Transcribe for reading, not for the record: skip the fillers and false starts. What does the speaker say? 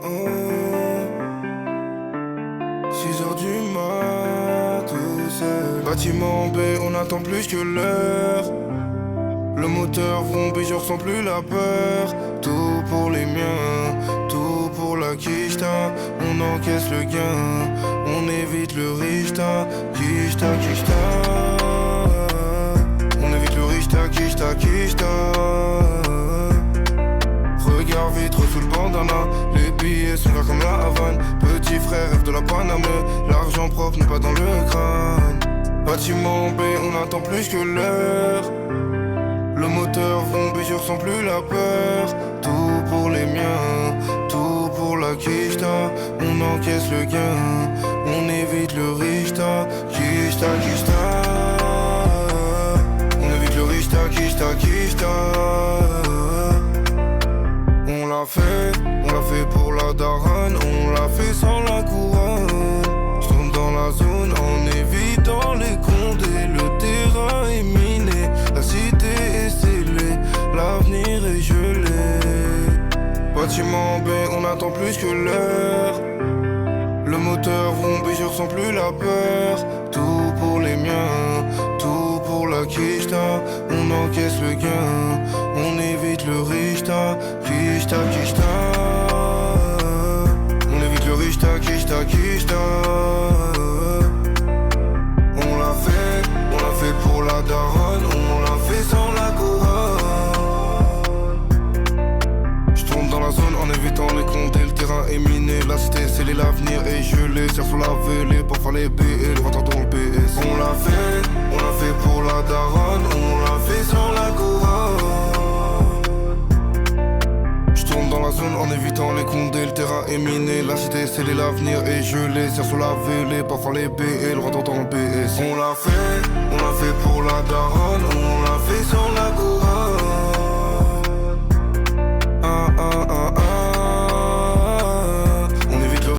6 heures du mat, tout seul. Bâtiment B, on attend plus que l'heure. Le moteur vrombé, je ressens plus la peur. Tout pour les miens, tout pour la quicheta. On encaisse le gain, on évite le richta. Quicheta, quicheta. On évite le richta, quicheta, quicheta. Regarde vitre sous le bandana. Les billets sont verts comme la Havane. Petit frère rêve de la Paname. L'argent propre n'est pas dans le crâne. Bâtiment B, on attend plus que l'heure. Le moteur vrombé, je ressens plus la peur. Tout pour les miens, tout pour la quicheta. On encaisse le gain, on évite le richta. Quicheta, quicheta. On évite le richta, quicheta, quicheta. On l'a fait pour la daronne. On l'a fait sans la couronne. J'tourne dans la zone en évitant les condés. Le terrain est miné, la cité est scellée, l'avenir est gelé. Bâtiment B, on attend plus que l'heure. Le moteur vrombé, je ressens plus la peur. Tout pour les miens, tout pour la quicheta. On encaisse le gain, on évite le richta. Quicheta, quicheta. On évite le richta, quicheta, quicheta. On l'a fait pour la daronne. On l'a fait sans la couronne. J'tourne dans la zone en évitant les condés. Le terrain est miné, la cité scellée, l'avenir est gelé. Serre sur la vélée, parfois les BL, le ventre dans le PS. On l'a fait pour la daronne. On l'a fait sans la couronne. J'tourne dans la zone en évitant les condés. Le terrain est miné, la cité scellée, l'avenir est gelé. Serre sur la vélée, parfois les BL, le ventre dans le PS. On l'a fait pour la daronne. On l'a fait sans la couronne.